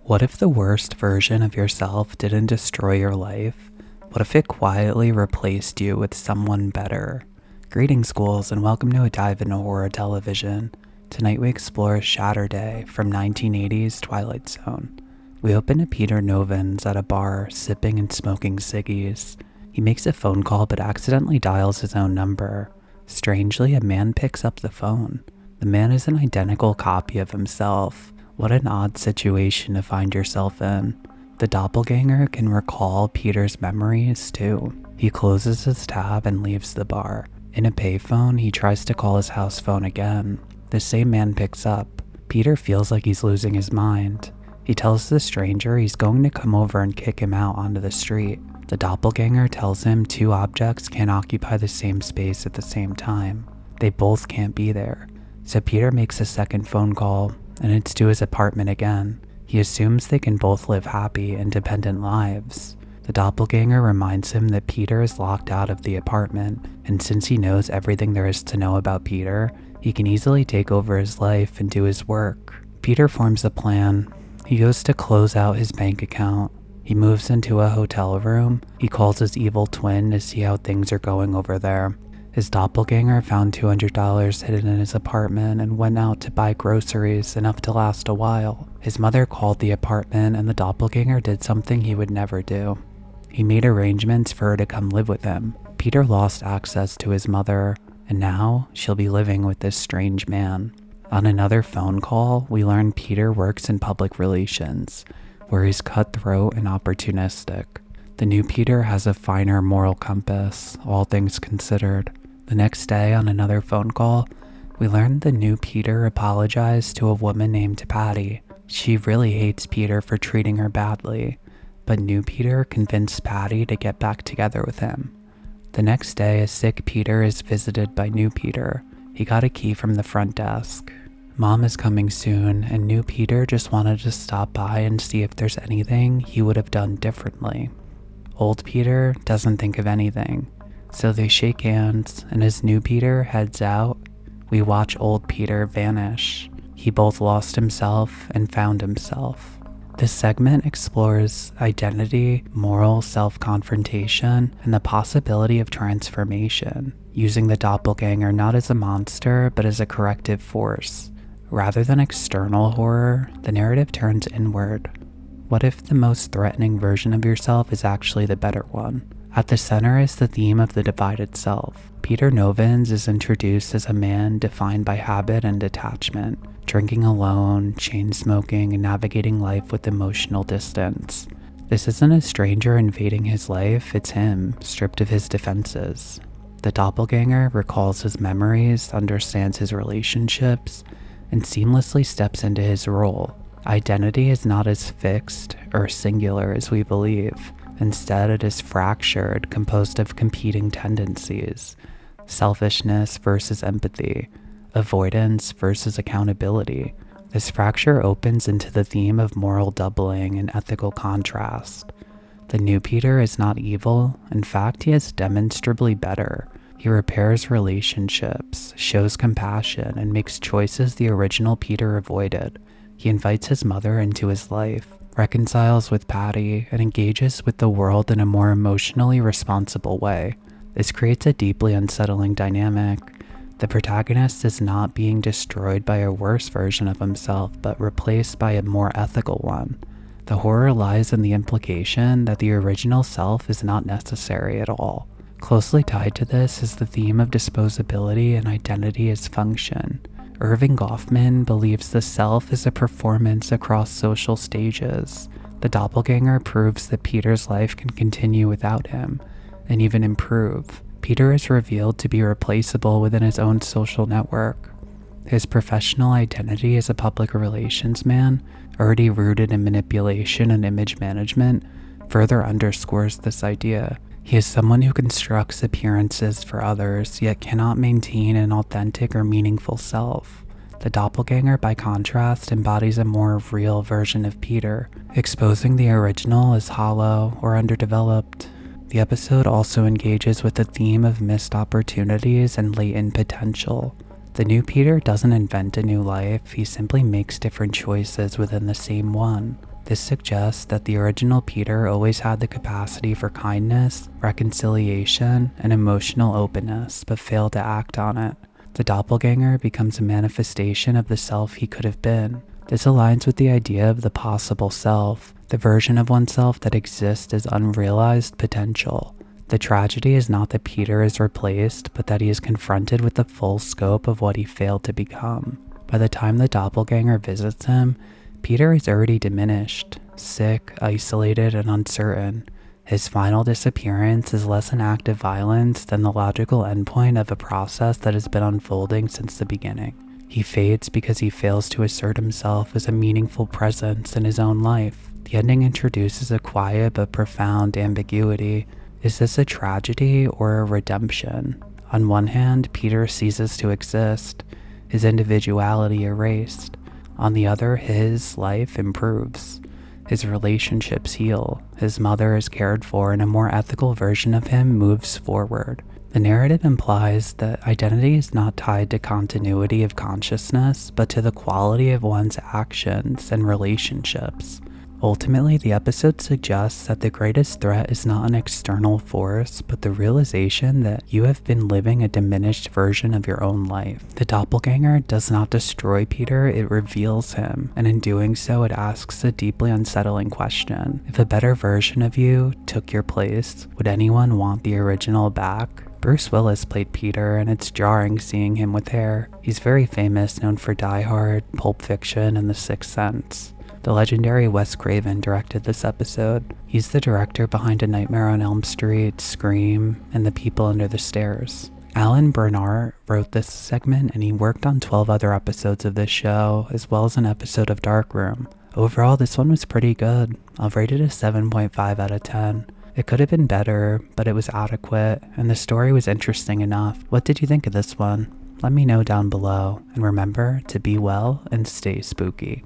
What if the worst version of yourself didn't destroy your life? What if it quietly replaced you with someone better? Greetings, schools, and welcome to a dive into horror television. Tonight we explore Shatterday from 1980's Twilight Zone. We open to Peter Novin's at a bar, sipping and smoking ciggies. He makes a phone call but accidentally dials his own number. Strangely, a man picks up the phone. The man is an identical copy of himself. What an odd situation to find yourself in. The doppelganger can recall Peter's memories too. He closes his tab and leaves the bar. In a payphone, he tries to call his house phone again. The same man picks up. Peter feels like he's losing his mind. He tells the stranger he's going to come over and kick him out onto the street. The doppelganger tells him two objects can't occupy the same space at the same time. They both can't be there. So Peter makes a second phone call, and it's to his apartment again. He assumes they can both live happy, independent lives. The doppelganger reminds him that Peter is locked out of the apartment, and since he knows everything there is to know about Peter, he can easily take over his life and do his work. Peter forms a plan. He goes to close out his bank account. He moves into a hotel room. He calls his evil twin to see how things are going over there. His doppelganger found $200 hidden in his apartment and went out to buy groceries enough to last a while. His mother called the apartment and the doppelganger did something he would never do. He made arrangements for her to come live with him. Peter lost access to his mother, and now she'll be living with this strange man. On another phone call, we learn Peter works in public relations, where he's cutthroat and opportunistic. The new Peter has a finer moral compass, all things considered. The next day, on another phone call, we learn the new Peter apologized to a woman named Patty. She really hates Peter for treating her badly, but new Peter convinced Patty to get back together with him. The next day, a sick Peter is visited by new Peter. He got a key from the front desk. Mom is coming soon, and new Peter just wanted to stop by and see if there's anything he would have done differently. Old Peter doesn't think of anything. So they shake hands, and as new Peter heads out, we watch old Peter vanish. He both lost himself and found himself. This segment explores identity, moral self-confrontation, and the possibility of transformation, using the doppelganger not as a monster, but as a corrective force. Rather than external horror, the narrative turns inward. What if the most threatening version of yourself is actually the better one? At the center is the theme of the divided self. Peter Novin's is introduced as a man defined by habit and detachment, drinking alone, chain smoking, and navigating life with emotional distance. This isn't a stranger invading his life, it's him, stripped of his defenses. The doppelganger recalls his memories, understands his relationships, and seamlessly steps into his role. Identity is not as fixed or singular as we believe. Instead, it is fractured, composed of competing tendencies: selfishness versus empathy, avoidance versus accountability. This fracture opens into the theme of moral doubling and ethical contrast. The new Peter is not evil. In fact, he is demonstrably better. He repairs relationships, shows compassion, and makes choices the original Peter avoided. He invites his mother into his life, reconciles with Patty, and engages with the world in a more emotionally responsible way. This creates a deeply unsettling dynamic. The protagonist is not being destroyed by a worse version of himself, but replaced by a more ethical one. The horror lies in the implication that the original self is not necessary at all. Closely tied to this is the theme of disposability and identity as function. Irving Goffman believes the self is a performance across social stages. The doppelganger proves that Peter's life can continue without him, and even improve. Peter is revealed to be replaceable within his own social network. His professional identity as a public relations man, already rooted in manipulation and image management, further underscores this idea. He is someone who constructs appearances for others, yet cannot maintain an authentic or meaningful self. The doppelganger, by contrast, embodies a more real version of Peter, exposing the original as hollow or underdeveloped. The episode also engages with the theme of missed opportunities and latent potential. The new Peter doesn't invent a new life, he simply makes different choices within the same one. This suggests that the original Peter always had the capacity for kindness, reconciliation, and emotional openness, but failed to act on it. The doppelganger becomes a manifestation of the self he could have been. This aligns with the idea of the possible self, the version of oneself that exists as unrealized potential. The tragedy is not that Peter is replaced, but that he is confronted with the full scope of what he failed to become. By the time the doppelganger visits him, Peter is already diminished, sick, isolated, and uncertain. His final disappearance is less an act of violence than the logical endpoint of a process that has been unfolding since the beginning. He fades because he fails to assert himself as a meaningful presence in his own life. The ending introduces a quiet but profound ambiguity. Is this a tragedy or a redemption? On one hand, Peter ceases to exist, his individuality erased. On the other, his life improves. His relationships heal, his mother is cared for, and a more ethical version of him moves forward. The narrative implies that identity is not tied to continuity of consciousness, but to the quality of one's actions and relationships. Ultimately, the episode suggests that the greatest threat is not an external force, but the realization that you have been living a diminished version of your own life. The doppelganger does not destroy Peter, it reveals him, and in doing so, it asks a deeply unsettling question. If a better version of you took your place, would anyone want the original back? Bruce Willis played Peter, and it's jarring seeing him with hair. He's very famous, known for Die Hard, Pulp Fiction, and The Sixth Sense. The legendary Wes Craven directed this episode. He's the director behind A Nightmare on Elm Street, Scream, and The People Under the Stairs. Alan Bernard wrote this segment, and he worked on 12 other episodes of this show, as well as an episode of Darkroom. Overall, this one was pretty good. I'll rate it a 7.5 out of 10. It could have been better, but it was adequate, and the story was interesting enough. What did you think of this one? Let me know down below, and remember to be well and stay spooky.